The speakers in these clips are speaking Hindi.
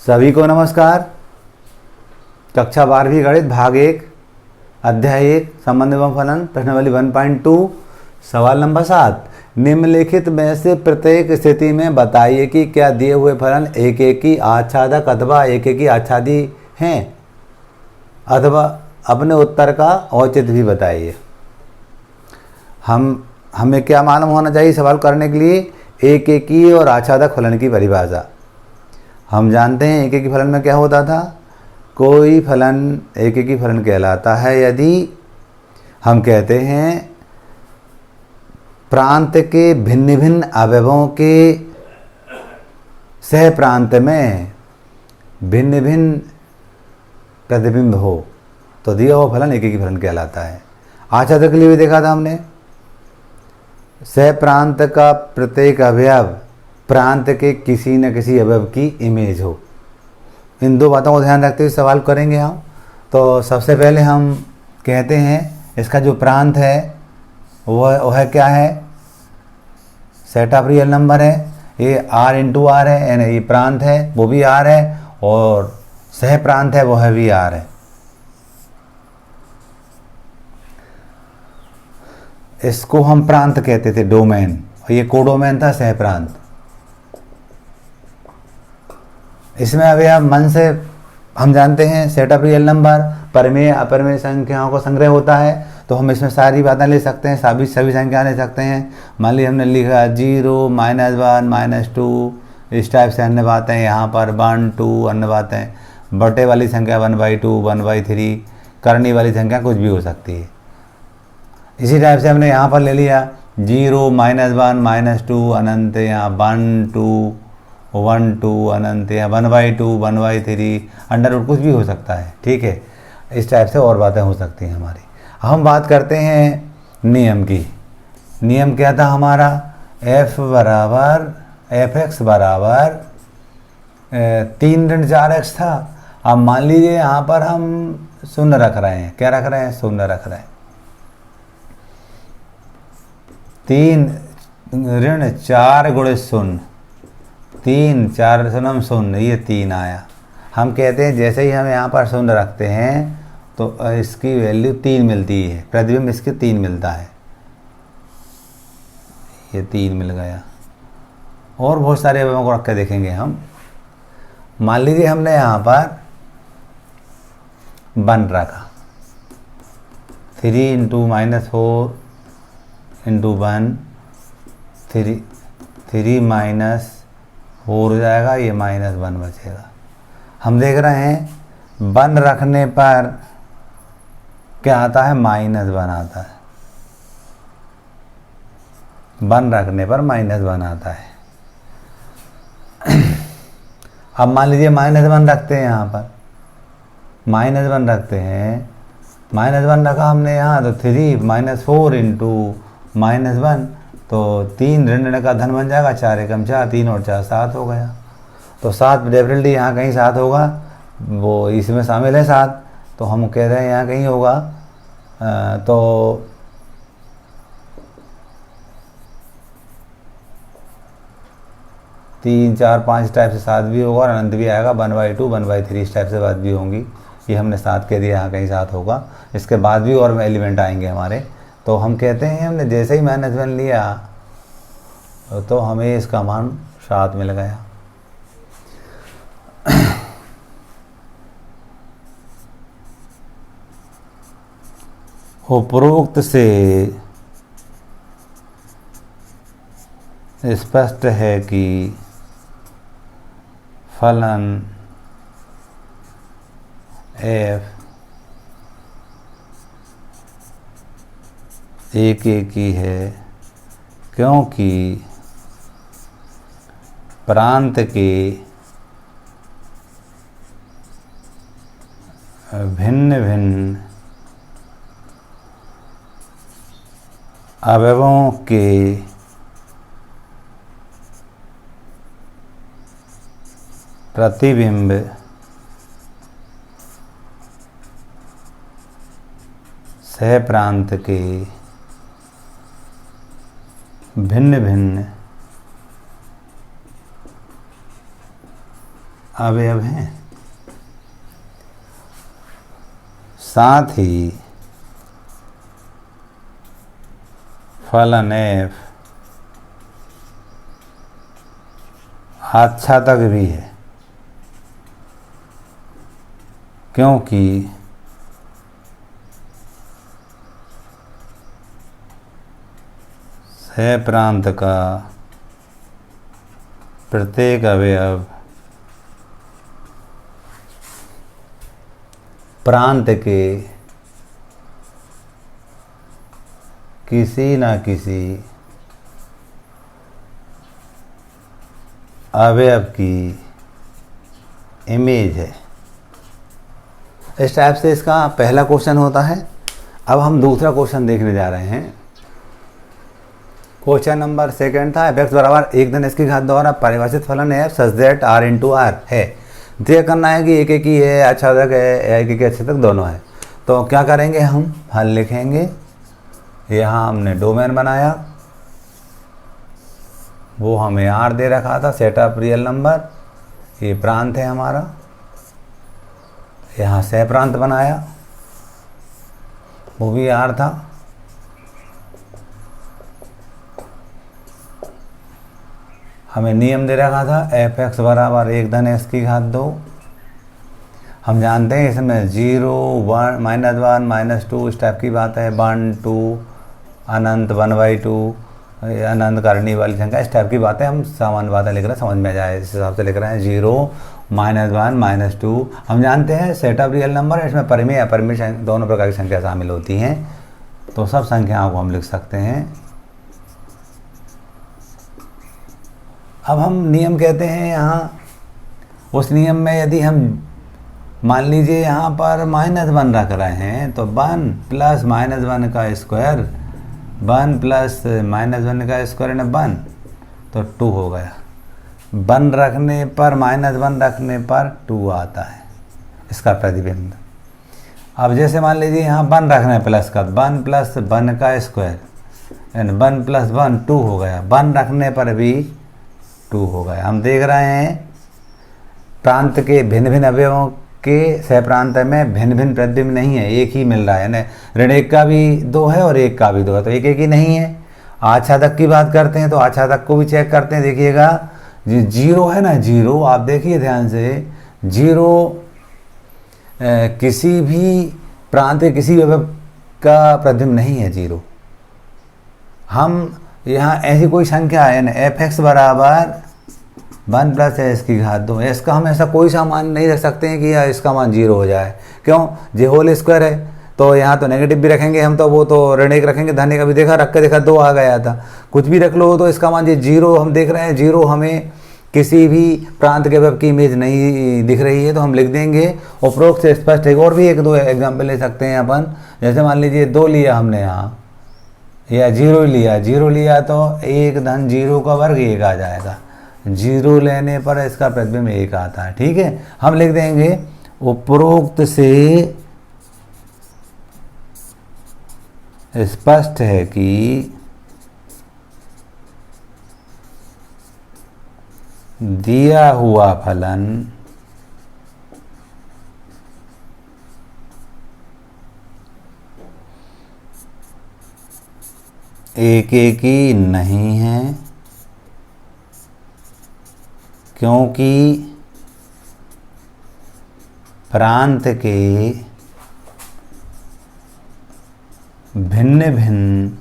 सभी को नमस्कार। कक्षा 12वीं गणित भाग 1 अध्याय 1 संबंध एवं फलन प्रश्नावली 1.2 सवाल नंबर 7। निम्नलिखित में से प्रत्येक स्थिति में बताइए कि क्या दिए हुए फलन एक एक ही आच्छादक अथवा एक एक ही आच्छादी हैं, अथवा अपने उत्तर का औचित्य भी बताइए। हमें क्या मालूम होना चाहिए सवाल करने के लिए? एक एक ही और आच्छादक फलन की परिभाषा। हम जानते हैं एक एक ही फलन में क्या होता था। कोई फलन एक एक ही फलन कहलाता है यदि हम कहते हैं प्रांत के भिन्न भिन्न अवयवों के सह प्रांत में भिन्न भिन्न प्रतिबिंब हो तो दिया हुआ फलन एक एक ही फलन कहलाता है। आच्छादक के लिए भी देखा था हमने, सह प्रांत का प्रत्येक अवयव प्रांत के किसी न किसी अवयव की इमेज हो। इन दो बातों को ध्यान रखते हुए सवाल करेंगे हम। तो सबसे पहले हम कहते हैं इसका जो प्रांत है वह क्या है? सेट ऑफ रियल नंबर है। ये r इंटू आर है, यानी ये प्रांत है वो भी r है, और सह प्रांत है वह भी r है। इसको हम प्रांत कहते थे, डोमेन, और ये कोडोमेन था सह प्रांत। इसमें अभी आप मन से हम जानते हैं सेट ऑफ रियल नंबर परिमेय अपरिमेय संख्याओं का संग्रह होता है, तो हम इसमें सारी बातें ले सकते हैं, सभी संख्या ले सकते हैं। मान लीजिए हमने लिखा 0, -1, -2, इस टाइप से अन्य बातें, यहाँ पर 1, 2 अन्य बातें, बटे वाली संख्या 1/2, 1/3, करनी वाली संख्या कुछ भी हो सकती है। इसी टाइप से हमने यहाँ पर ले लिया 0, -1, -2 अनंत, यहाँ 1, 2, 1, 2 अनंत, या 1/2, 1/3 अंडर रूट, कुछ भी हो सकता है। ठीक है, इस टाइप से और बातें हो सकती हैं हमारी। हम बात करते हैं नियम की। नियम क्या था हमारा? fx बराबर 3 ऋण 4x था। अब मान लीजिए यहाँ पर हम शून्य रख रहे हैं। क्या रख रहे हैं? शून्य रख रहे हैं। 3 ऋण 4 गुणित 0, 3 4 शून्य 0, ये 3 आया। हम कहते हैं जैसे ही हम यहाँ पर शून्य रखते हैं तो इसकी वैल्यू 3 मिलती है, प्रतिबिंब इसके 3 मिलता है। ये 3 मिल गया। और बहुत सारे अवयवों को रख के देखेंगे हम। मान लीजिए हमने यहाँ पर 1 रखा, 3 × -4 × 1, 3 -4 हो जाएगा, ये -1 बचेगा। हम देख रहे हैं 1 रखने पर क्या आता है? -1 आता है। 1 रखने पर -1 आता है। अब मान लीजिए -1 रखते हैं, यहाँ पर -1 रखते हैं, -1 रखा हमने यहाँ, तो 3 -4 × -1, तो 3 ऋण का धन बन जाएगा, 4 एकम 4, 3 और 4 7 हो गया। तो 7 डेफिनेटली यहाँ कहीं 7 होगा, वो इसमें शामिल है 7, तो हम कह रहे हैं यहाँ कहीं होगा। तो 3 4 5 टाइप से 7 भी होगा, और अनंत भी आएगा, 1/2 1/3 इस टाइप से बात भी होंगी। ये हमने 7 कह दिया, यहाँ कहीं 7 होगा। इसके बाद भी और एलिमेंट आएंगे हमारे। तो हम कहते हैं हमने जैसे ही -1 लिया तो हमें इसका मान 7 मिल गया। उपरोक्त से स्पष्ट है कि फलन f एक एक ही है, क्योंकि प्रांत के भिन्न भिन्न अवयवों के प्रतिबिंब सह प्रांत के भिन्न भिन्न अवयव हैं, साथ ही फलन एफ आच्छादक भी है, क्योंकि सह प्रांत का प्रत्येक अवयव प्रांत के किसी न किसी अवयव की इमेज है। इस टाइप से इसका पहला क्वेश्चन होता है। अब हम दूसरा क्वेश्चन देखने जा रहे हैं। क्वेश्चन नंबर सेकंड था f(x) बराबर 1 द्वारा परिभाषित फलन है such that r into R है। तय करना है कि एक एक ही है, आच्छादक है, एक एक आच्छादक दोनों है। तो क्या करेंगे, हम हल लिखेंगे। यहाँ हमने डोमेन बनाया, वो हमें r दे रखा था, सेट ऑफ रियल नंबर। ये प्रांत है हमारा, यहाँ सह प्रांत बनाया, वो भी r था। हमें नियम दे रखा था f(x) बराबर 1(x)(2)। हम जानते हैं इसमें 0, 1, -1, -2 इस टाइप की बात है। 1, 2 अनंत, 1/2 अनंत करने वाली संख्या, इस टाइप की बातें हम सामान्य बातें लिख रहे हैं, समझ में जाए इस हिसाब से लिख रहे हैं। 0, -1, -2 हम जानते हैं सेट ऑफ रियल नंबर है, इसमें परिमेय अपरिमेय दोनों प्रकार की संख्या शामिल होती हैं। तो सब संख्याओं को हम लिख सकते हैं। अब हम नियम कहते हैं यहाँ, उस नियम में यदि हम मान लीजिए यहाँ पर -1 रख रहे हैं तो 1 + -1 का स्क्वायर, 1 + -1 का स्क्वायर है 1, तो 2 हो गया। 1 रखने पर, -1 रखने पर 2 आता है इसका प्रतिबिंब। अब जैसे मान लीजिए यहाँ 1 रखना है प्लस का, 1 + 1 का स्क्वायर यानी 1 + 1 2 हो गया। 1 रखने पर भी 2 हो गया। हम देख रहे हैं प्रांत के भिन्न भिन्न अवयवों के सह प्रांत में भिन्न भिन्न प्रतिबिंब नहीं है, एक ही मिल रहा है। यानी ऋण 1 का भी 2 है और 1 का भी 2 है, तो एक एक ही नहीं है। आच्छादक की बात करते हैं तो आच्छादक को भी चेक करते हैं। देखिएगा 0 है ना, 0 आप देखिए ध्यान से, 0 किसी भी प्रांत के किसी अवयव का प्रतिबिंब नहीं है 0। हम यहाँ ऐसी कोई संख्या है ना f(x) बराबर 1 + x², इसका हम ऐसा कोई सा मान नहीं रख सकते हैं कि या इसका मान 0 हो जाए। क्यों, जो होल स्क्वायर है तो यहाँ तो नेगेटिव भी रखेंगे हम, तो वो तो ऋण 1 रखेंगे, धन 1 अभी देखा रख के देखा 2 आ गया था। कुछ भी रख लो तो इसका मान 0 हम देख रहे हैं। 0 हमें किसी भी प्रांत के अवयव की इमेज नहीं दिख रही है, तो हम लिख देंगे। उपरोक्त से स्पष्ट एक और भी 1-2 एग्जाम्पल ले सकते हैं अपन। जैसे मान लीजिए 2 लिया हमने यहाँ, या 0 लिया, 0 लिया तो 1 धन 0 का वर्ग 1 आ जाएगा। 0 लेने पर इसका प्रतिबिंब 1 आता है। ठीक है, हम लिख देंगे उपरोक्त से स्पष्ट है कि दिया हुआ फलन एक एक ही नहीं है, क्योंकि प्रांत के भिन्न भिन्न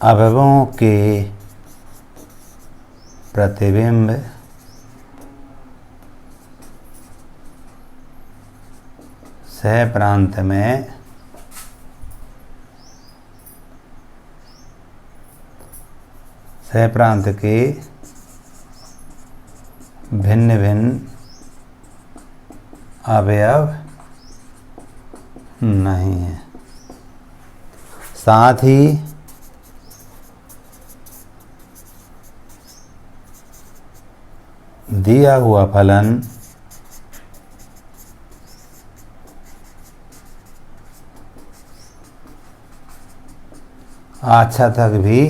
अवयवों के प्रतिबिंब सह प्रांत में सह प्रांत के भिन्न भिन्न अवयव नहीं है। साथ ही दिया हुआ फलन आच्छादक भी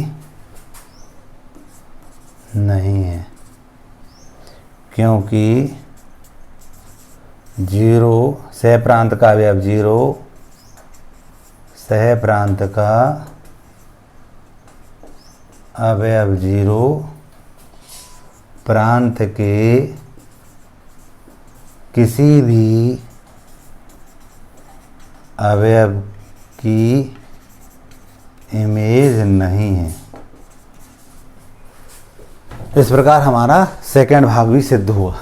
क्योंकि जीरो सह प्रांत का अवयव जीरो, सह प्रांत का अवयव जीरो प्रांत के किसी भी अवयव की इमेज नहीं है। इस प्रकार हमारा सेकंड भाग भी सिद्ध हुआ।